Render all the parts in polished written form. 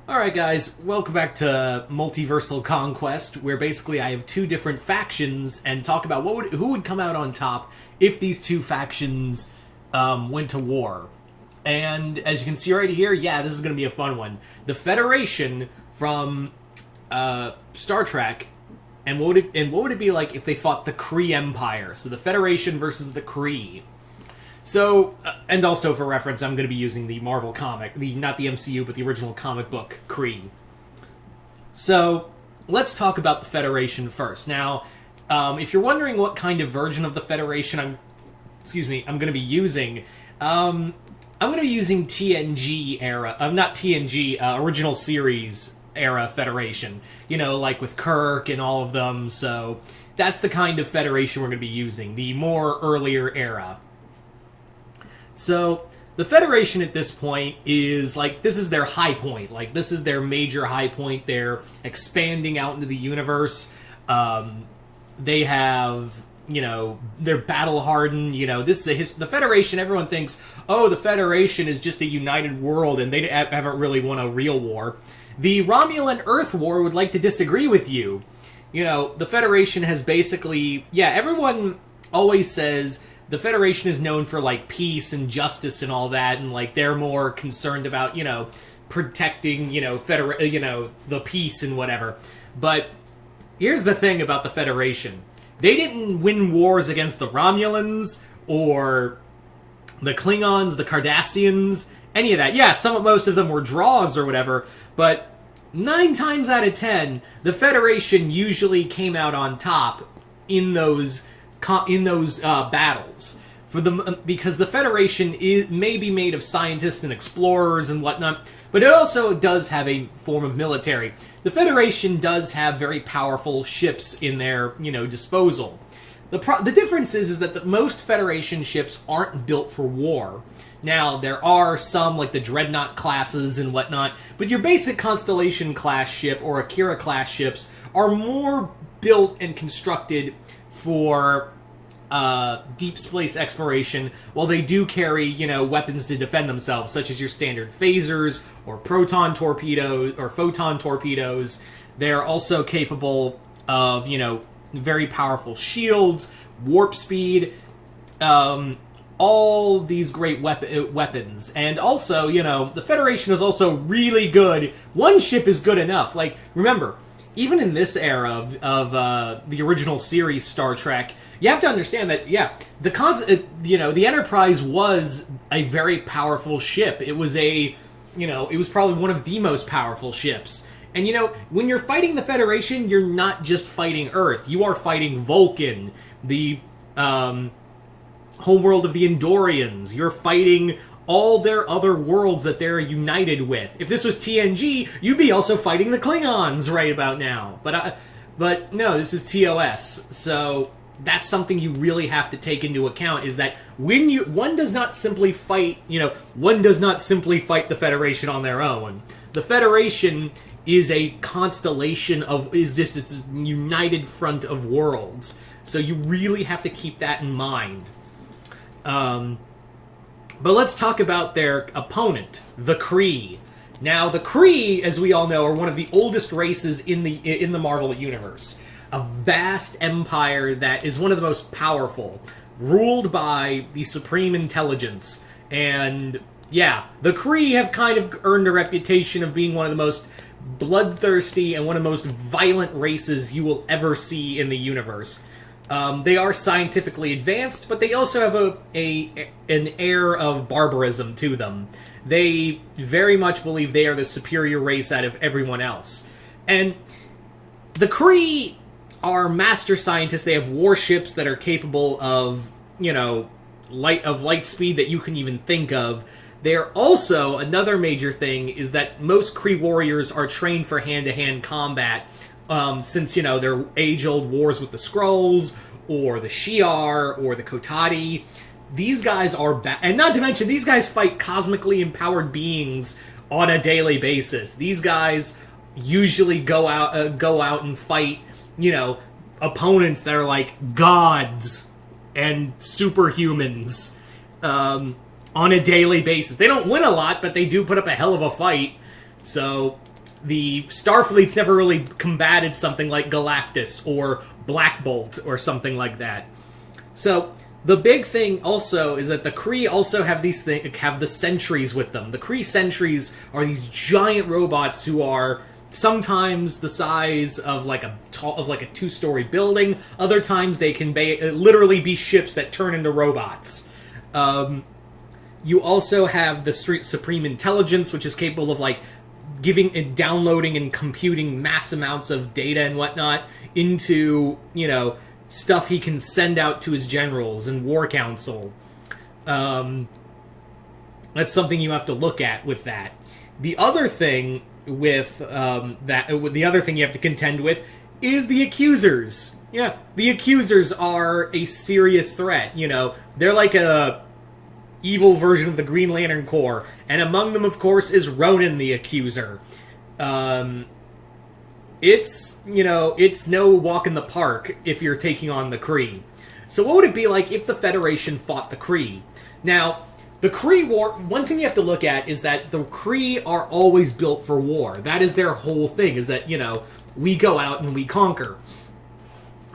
Alright guys, welcome back to Multiversal Conquest, where basically I have two different factions and talk about who would come out on top if these two factions went to war. And as you can see right here, yeah, this is going to be a fun one. The Federation from Star Trek, and what would it be like if they fought the Kree Empire? So the Federation versus the Kree. So, and also for reference, I'm going to be using the Marvel comic, not the MCU, but the original comic book, Kree. So, let's talk about the Federation first. Now, if you're wondering what kind of version of the Federation I'm going to be using, I'm going to be using TNG era, not TNG, original series era Federation. You know, like with Kirk and all of them, so that's the kind of Federation we're going to be using, the more earlier era. So, the Federation at this point is, like, this is their high point. Like, this is their major high point. They're expanding out into the universe. They have, you know, they're battle-hardened. You know, this is the Federation, everyone thinks, oh, the Federation is just a united world and they haven't really won a real war. The Romulan Earth War would like to disagree with you. You know, the Federation has basically, yeah, everyone always says the Federation is known for, like, peace and justice and all that, and, like, they're more concerned about, you know, protecting, you know, the peace and whatever. But here's the thing about the Federation. They didn't win wars against the Romulans or the Klingons, the Cardassians, any of that. Yeah, most of them were draws or whatever, but 9 times out of 10, the Federation usually came out on top in those battles, because the Federation may be made of scientists and explorers and whatnot, but it also does have a form of military. The Federation does have very powerful ships in their, you know, disposal. The difference is that most Federation ships aren't built for war. Now, there are some, like the Dreadnought classes and whatnot, but your basic Constellation class ship or Akira class ships are more built and constructed for deep space exploration, while they do carry, you know, weapons to defend themselves, such as your standard phasers, or proton torpedoes, or photon torpedoes. They're also capable of, you know, very powerful shields, warp speed, all these great weapons. And also, you know, the Federation is also really good. One ship is good enough. Like, remember, even in this era of the original series Star Trek, you have to understand that, yeah, the Enterprise was a very powerful ship. It was it was probably one of the most powerful ships. And, you know, when you're fighting the Federation, you're not just fighting Earth. You are fighting Vulcan, the homeworld of the Andorians. You're fighting all their other worlds that they're united with. If this was TNG, you'd be also fighting the Klingons right about now. But no, this is TOS. So that's something you really have to take into account, is that one does not simply fight, one does not simply fight the Federation on their own. The Federation is a constellation is just its united front of worlds. So you really have to keep that in mind. But let's talk about their opponent, the Kree. Now, the Kree, as we all know, are one of the oldest races in the Marvel Universe. A vast empire that is one of the most powerful, ruled by the Supreme Intelligence. And, yeah, the Kree have kind of earned a reputation of being one of the most bloodthirsty and one of the most violent races you will ever see in the universe. They are scientifically advanced, but they also have an air of barbarism to them. They very much believe they are the superior race out of everyone else. And the Kree are master scientists. They have warships that are capable of, light speed that you can even think of. They're also, another major thing is that most Kree warriors are trained for hand-to-hand combat, since, their age-old wars with the Skrulls, or the Shi'ar, or the Kotati. These guys are and not to mention, these guys fight cosmically empowered beings on a daily basis. These guys usually go out and fight, opponents that are like gods and superhumans, on a daily basis. They don't win a lot, but they do put up a hell of a fight. So, the Starfleet's never really combated something like Galactus or Black Bolt or something like that. So the big thing also is that the Kree also have have the sentries with them. The Kree sentries are these giant robots who are sometimes the size of like a two-story building. Other times they can literally be ships that turn into robots. You also have the Supreme Intelligence, which is capable of like downloading and computing mass amounts of data and whatnot into, stuff he can send out to his generals and war council. That's something you have to look at with that. The other thing with the other thing you have to contend with is the Accusers. Yeah, the Accusers are a serious threat. They're like a evil version of the Green Lantern Corps, and among them, of course, is Ronan the Accuser. It's no walk in the park if you're taking on the Kree. So what would it be like if the Federation fought the Kree? Now, the Kree war, one thing you have to look at is that the Kree are always built for war. That is their whole thing, is that, we go out and we conquer.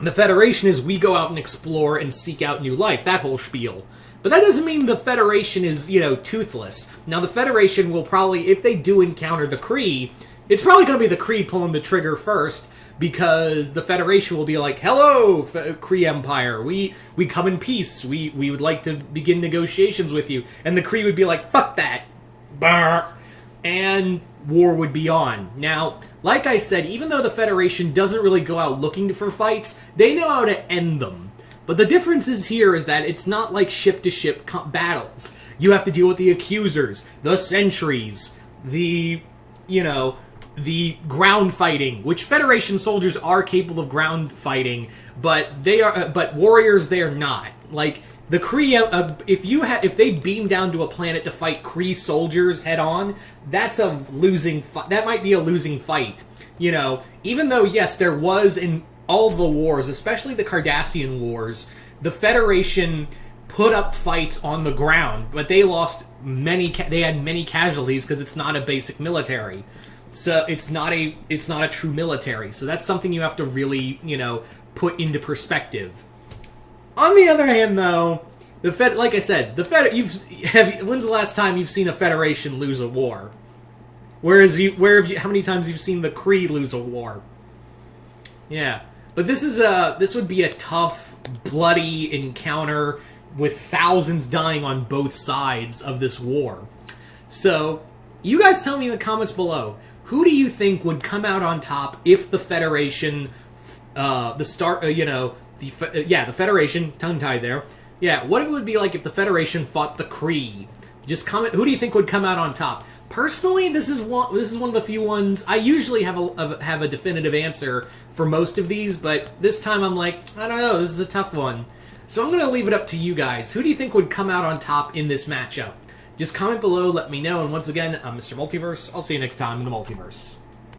The Federation is we go out and explore and seek out new life, that whole spiel. But that doesn't mean the Federation is, toothless. Now, the Federation will probably, if they do encounter the Kree, it's probably going to be the Kree pulling the trigger first, because the Federation will be like, hello, Kree Empire, we come in peace, we would like to begin negotiations with you. And the Kree would be like, fuck that. Brr. And war would be on. Now, like I said, even though the Federation doesn't really go out looking for fights, they know how to end them. But the difference is that it's not like ship-to-ship battles. You have to deal with the Accusers, the Sentries, the ground fighting, which Federation soldiers are capable of ground fighting, but warriors they are not. Like the Kree, if they beam down to a planet to fight Kree soldiers head on, that's a losing. That might be a losing fight. Even though yes, there was in all the wars, especially the Cardassian wars, the Federation put up fights on the ground, but they lost many. They had many casualties because it's not a basic military. So it's not a true military. So that's something you have to really, put into perspective. On the other hand, though, like I said, when's the last time you've seen a Federation lose a war? How many times you've seen the Kree lose a war? Yeah, but this would be a tough, bloody encounter with thousands dying on both sides of this war. So, you guys tell me in the comments below. Who do you think would come out on top if the Federation, the Federation, tongue-tied there. Yeah, what it would be like if the Federation fought the Kree. Just comment, who do you think would come out on top? Personally, this is one of the few ones, I usually have a definitive answer for most of these, but this time I'm like, I don't know, this is a tough one. So I'm going to leave it up to you guys. Who do you think would come out on top in this matchup? Just comment below, let me know, and once again, I'm Mr. Multiverse. I'll see you next time in the Multiverse.